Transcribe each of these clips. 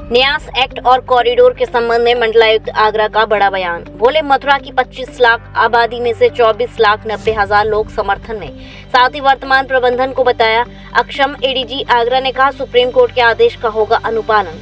न्यास एक्ट और कॉरिडोर के संबंध में मंडलायुक्त आगरा का बड़ा बयान। बोले, मथुरा की 25 लाख आबादी में से 24,90,000 लोग समर्थन में। साथ ही वर्तमान प्रबंधन को बताया अक्षम। एडीजी आगरा ने कहा, सुप्रीम कोर्ट के आदेश का होगा अनुपालन।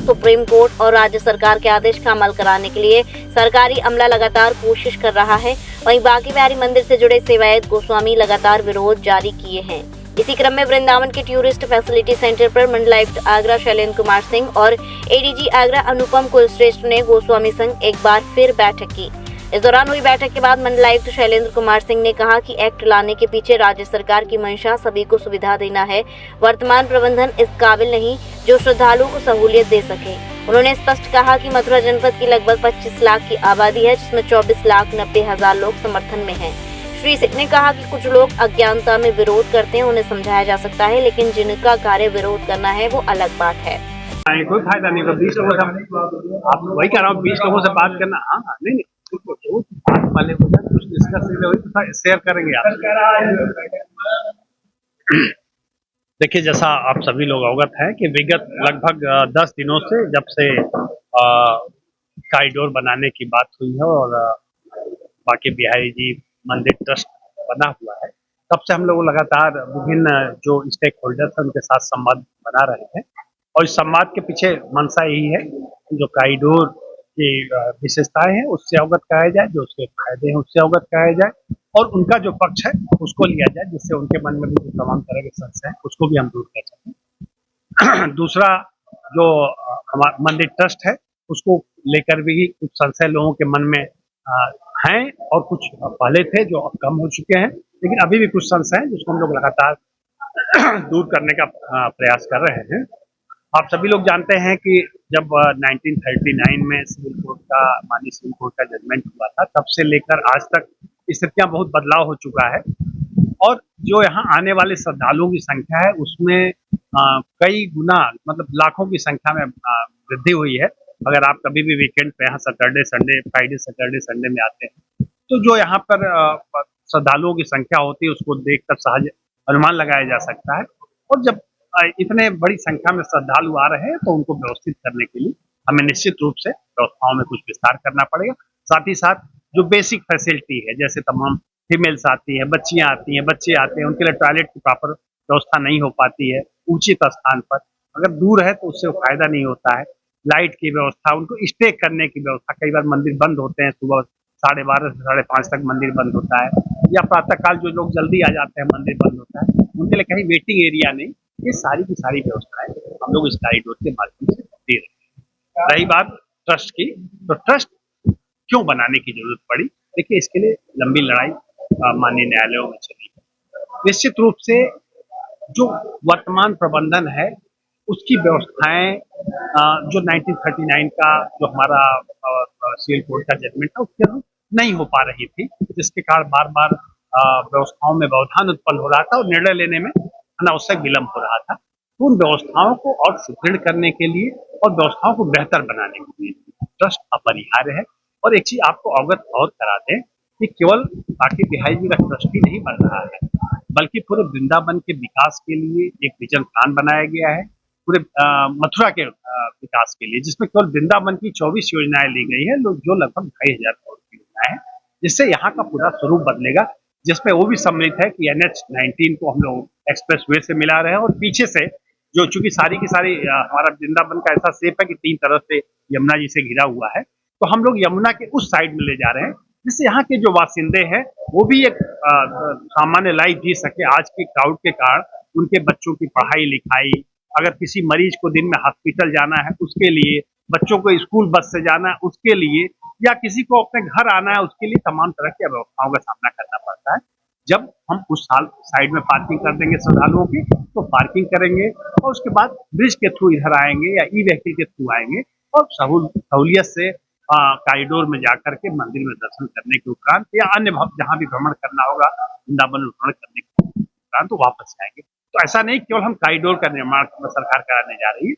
सुप्रीम कोर्ट और राज्य सरकार के आदेश का अमल कराने के लिए सरकारी अमला लगातार कोशिश कर रहा है। वहीं बांके बिहारी मंदिर से जुड़े सेवायत गोस्वामी लगातार विरोध जारी किए हैं। इसी क्रम में वृंदावन के टूरिस्ट फैसिलिटी सेंटर पर मंडलायुक्त आगरा शैलेंद्र कुमार सिंह और एडीजी आगरा अनुपम कुलश्रेष्ठ ने गोस्वामी संघ एक बार फिर बैठक की। इस दौरान हुई बैठक के बाद मंडलायुक्त शैलेंद्र कुमार सिंह ने कहा कि एक्ट लाने के पीछे राज्य सरकार की मंशा सभी को सुविधा देना है। वर्तमान प्रबंधन इस काबिल नहीं जो श्रद्धालुओं को सहूलियत दे सके। उन्होंने स्पष्ट कहा कि मथुरा जनपद की लगभग 25 लाख की आबादी है, जिसमें 24,90,000 लोग समर्थन में हैं। श्री सिंह ने कहा कि कुछ लोग अज्ञानता में विरोध करते हैं, उन्हें समझाया जा सकता है, लेकिन जिनका कार्य विरोध करना है वो अलग बात है। कोई फायदा नहीं होगा 20 लोगों से। आप वही कह रहा हूँ, 20 लोगों से बात करना। हाँ नहीं बात वाले हो जाए, कुछ डिस्कस शेयर करेंगे आप। देखिए, जैसा आप सभी लोग अवगत हैं कि विगत लगभग 10 दिनों से जब से कॉरिडोर बनाने की बात हुई है और बांके बिहारी जी मंदिर ट्रस्ट बना हुआ है, तब से हम लोग लगातार विभिन्न जो स्टेक होल्डर्स हैं उनके साथ संवाद बना रहे हैं। और इस संवाद के पीछे मंशा यही है कि जो कॉरिडोर की विशेषताएं हैं उससे अवगत कराया जाए, जो उसके फायदे हैं उससे अवगत कराया जाए और उनका जो पक्ष है उसको लिया जाए, जिससे उनके मन में भी जो तमाम तरह के संशय है उसको भी हम दूर कर सकें। दूसरा, जो हमारा मंदिर ट्रस्ट है उसको लेकर भी कुछ संशय लोगों के मन में हैं और कुछ पहले थे जो अब कम हो चुके हैं, लेकिन अभी भी कुछ संशय हैं जिसको हम लोग लगातार दूर करने का प्रयास कर रहे हैं। आप सभी लोग जानते हैं कि जब 1939 में माननीय सिविल कोर्ट का जजमेंट हुआ था, तब से लेकर आज तक स्थितियां बहुत बदलाव हो चुका है और जो यहाँ आने वाले श्रद्धालुओं की संख्या है उसमें कई गुना, मतलब लाखों की संख्या में वृद्धि हुई है। अगर आप कभी भी वीकेंड पे यहाँ Saturday Sunday, Friday Saturday Sunday में आते हैं तो जो यहाँ पर श्रद्धालुओं की संख्या होती है उसको देखकर सहज अनुमान लगाया जा सकता है। और जब इतने बड़ी संख्या में श्रद्धालु आ रहे हैं तो उनको व्यवस्थित करने के लिए हमें निश्चित रूप से व्यवस्थाओं में कुछ विस्तार करना पड़ेगा। साथ ही साथ जो बेसिक फैसिलिटी है, जैसे तमाम फीमेल्स आती हैं, बच्चियां आती हैं, बच्चे आते हैं, उनके लिए टॉयलेट की प्रॉपर व्यवस्था नहीं हो पाती है उचित स्थान पर। अगर दूर है तो उससे फायदा नहीं होता है। लाइट की व्यवस्था, उनको स्टे करने की व्यवस्था, कई बार मंदिर बंद होते हैं, सुबह 12:30 से 5:30 तक मंदिर बंद होता है, या प्रातःकाल जो लोग जल्दी आ जाते हैं मंदिर बंद होता है, उनके लिए कहीं वेटिंग एरिया नहीं। ये सारी की सारी व्यवस्थाएं हम लोग इस कॉरिडोर के माध्यम से दे रहे हैं। रही बात ट्रस्ट की, तो ट्रस्ट क्यों बनाने की जरूरत पड़ी? देखिए, इसके लिए लंबी लड़ाई माननीय न्यायालयों में चली है। निश्चित रूप से जो वर्तमान प्रबंधन है उसकी व्यवस्थाएं जो 1939 का जो हमारा सिविल कोर्ट का जजमेंट था उसके अनुरूप नहीं हो पा रही थी, जिसके कारण बार बार व्यवस्थाओं में व्यवधान उत्पन्न हो रहा था और निर्णय लेने में अनावश्यक विलंब हो रहा था। तो उन व्यवस्थाओं को और सुदृढ़ करने के लिए और व्यवस्थाओं को बेहतर बनाने के लिए ट्रस्ट अपरिहार्य है। और एक चीज आपको अवगत और करा दें कि केवल बांके बिहारी जी का ट्रस्ट ही नहीं बन रहा है, बल्कि पूरे वृंदावन के विकास के लिए एक विजन प्लान बनाया गया है, पूरे मथुरा के विकास के लिए, जिसमें केवल वृंदावन की 24 योजनाएं ली गई है, जो लगभग 2,500 करोड़ की योजनाएं हैं, जिससे यहाँ का पूरा स्वरूप बदलेगा। जिसमें वो भी सम्मिलित है कि NH-19 को हम लोग एक्सप्रेस वे से मिला रहे हैं और पीछे से जो चूंकि सारी की सारी हमारा वृंदावन का ऐसा शेप है कि 3 तरफ से यमुना जी से घिरा हुआ है, तो हम लोग यमुना के उस साइड में ले जा रहे हैं, जिससे यहाँ के जो वासिंदे हैं वो भी एक सामान्य लाइफ जी सके। आज के क्राउड के कारण उनके बच्चों की पढ़ाई लिखाई, अगर किसी मरीज को दिन में हॉस्पिटल जाना है उसके लिए, बच्चों को स्कूल बस से जाना है उसके लिए, या किसी को अपने घर आना है उसके लिए तमाम तरह की व्यवस्थाओं का सामना करना पड़ता है। जब हम उस साइड में पार्किंग कर देंगे श्रद्धालुओं की, तो पार्किंग करेंगे और उसके बाद ब्रिज के थ्रू इधर आएंगे या ई व्हीकल के थ्रू आएंगे और सहूलियत से कॉरिडोर में जाकर के मंदिर में दर्शन करने के उपरांत या अन्य जहां भी भ्रमण करना होगा वृंदावन में भ्रमण करने के उपरांत तो वापस आएंगे। तो ऐसा नहीं केवल हम कॉरिडोर का निर्माण सरकार कराने जा रही है,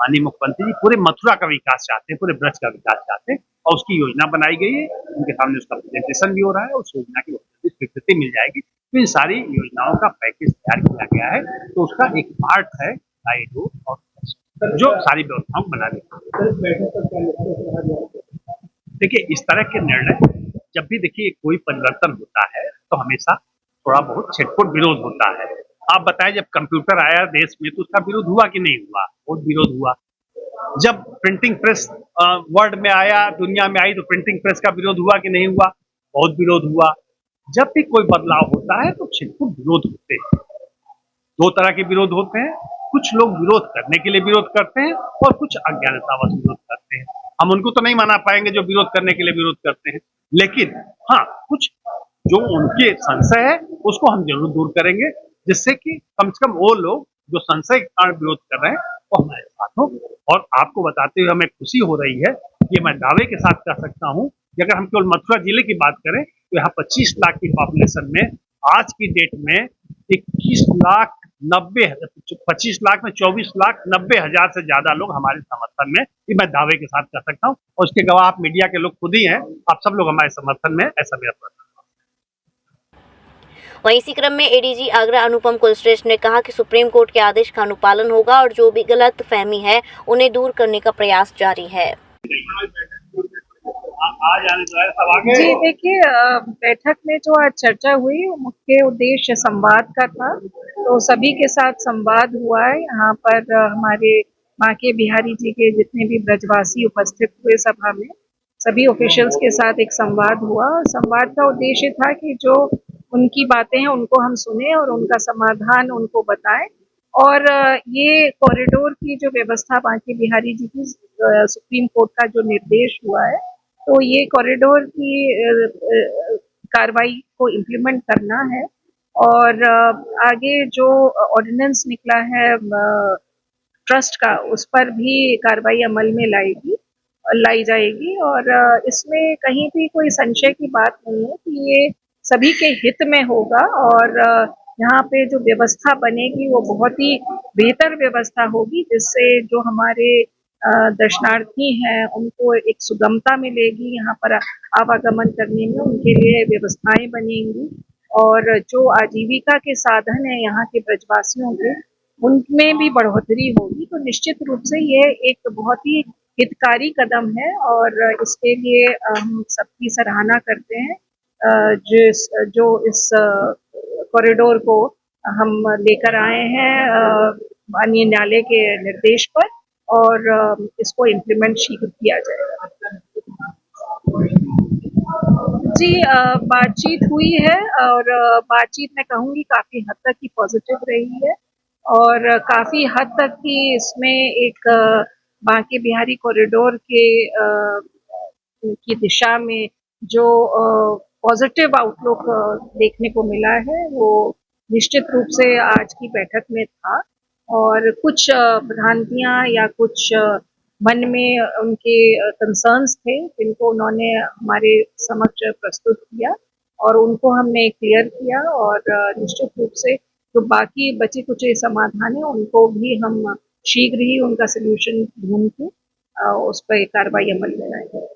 माननीय मुख्यमंत्री जी पूरे मथुरा का विकास चाहते हैं, पूरे ब्रज का विकास चाहते हैं और उसकी योजना बनाई गई है। उनके सामने उसका प्रेजेंटेशन भी हो रहा है और उस योजना की स्वीकृति मिल जाएगी। तो इन सारी योजनाओं का पैकेज तैयार किया गया है, तो उसका एक पार्ट है गाइड रोड और जो सारी व्यवस्थाओं को बना देगा। देखिए, इस तरह के निर्णय जब भी देखिए कोई परिवर्तन होता है तो हमेशा थोड़ा बहुत छिटपुट विरोध होता है। आप बताएं, जब कंप्यूटर आया देश में तो उसका विरोध हुआ कि नहीं हुआ? बहुत विरोध हुआ। जब प्रिंटिंग प्रेस वर्ल्ड में आया, दुनिया में आई, तो प्रिंटिंग प्रेस का विरोध हुआ कि नहीं हुआ? बहुत विरोध हुआ। जब भी कोई बदलाव होता है तो छिटपुट विरोध होते हैं। दो तरह के विरोध होते हैं। कुछ लोग विरोध करने के लिए विरोध करते हैं और कुछ अज्ञानतावश विरोध करते हैं। हम उनको तो नहीं मना पाएंगे जो विरोध करने के लिए विरोध करते हैं, लेकिन हाँ, कुछ जो उनके संशय है उसको हम जरूर दूर करेंगे, जिससे कि कम से कम वो लोग जो संशय के कारण विरोध कर रहे हैं वो हमारे साथ हो। और आपको बताते हुए हमें खुशी हो रही है, ये मैं दावे के साथ कह सकता हूँ कि अगर हम केवल मथुरा जिले की बात करें तो यहाँ 25 लाख की पॉपुलेशन में आज की डेट में 25 लाख में 24,90,000 से ज्यादा लोग हमारे समर्थन में, ये मैं दावे के साथ कह सकता हूँ और उसके गवाह आप मीडिया के लोग खुद ही हैं। आप सब लोग हमारे समर्थन में, ऐसा मेरा प्रश्न। वहीं इसी क्रम में एडीजी आगरा अनुपम कुलश्रेष्ठ ने कहा कि सुप्रीम कोर्ट के आदेश का अनुपालन होगा और जो भी गलत फहमी है उन्हें दूर करने का प्रयास जारी है। जी देखिए, बैठक में जो आज चर्चा हुई वो मुख्य उद्देश्य संवाद का था, तो सभी के साथ संवाद हुआ है। यहाँ पर हमारे बांके बिहारी जी के जितने भी ब्रजवासी उपस्थित हुए सभा में, सभी ऑफिशियल्स के साथ एक संवाद हुआ और संवाद का उद्देश्य था कि जो उनकी बातें हैं उनको हम सुने और उनका समाधान उनको बताएं। और ये कॉरिडोर की जो व्यवस्था बांके बिहारी जी की सुप्रीम कोर्ट का जो निर्देश हुआ है, तो ये कॉरिडोर की कार्रवाई को इम्प्लीमेंट करना है और आगे जो ऑर्डिनेंस निकला है ट्रस्ट का, उस पर भी कार्रवाई अमल में लाई जाएगी और इसमें कहीं भी कोई संशय की बात नहीं है कि ये सभी के हित में होगा और यहाँ पे जो व्यवस्था बनेगी वो बहुत ही बेहतर व्यवस्था होगी, जिससे जो हमारे दर्शनार्थी हैं उनको एक सुगमता मिलेगी, यहाँ पर आवागमन करने में उनके लिए व्यवस्थाएं बनेंगी और जो आजीविका के साधन है यहाँ के ब्रजवासियों के, उनमें भी बढ़ोतरी होगी। तो निश्चित रूप से ये एक बहुत ही हितकारी कदम है और इसके लिए हम सबकी सराहना करते हैं जो इस कॉरिडोर को हम लेकर आए हैं माननीय न्यायालय के निर्देश पर और इसको इम्प्लीमेंट शीघ्र किया जाएगा। जी, बातचीत हुई है और बातचीत मैं कहूँगी काफ़ी हद तक की पॉजिटिव रही है और काफ़ी हद तक की इसमें एक बांके बिहारी कॉरिडोर के की दिशा में जो पॉजिटिव आउटलुक देखने को मिला है वो निश्चित रूप से आज की बैठक में था और कुछ भ्रांतियां या कुछ मन में उनके कंसर्न्स थे जिनको उन्होंने हमारे समक्ष प्रस्तुत किया और उनको हमने क्लियर किया और निश्चित रूप से जो बाकी बचे कुचे समाधान है उनको भी हम शीघ्र ही उनका सल्यूशन ढूंढ के उस पर कार्रवाई अमल में लाएंगे।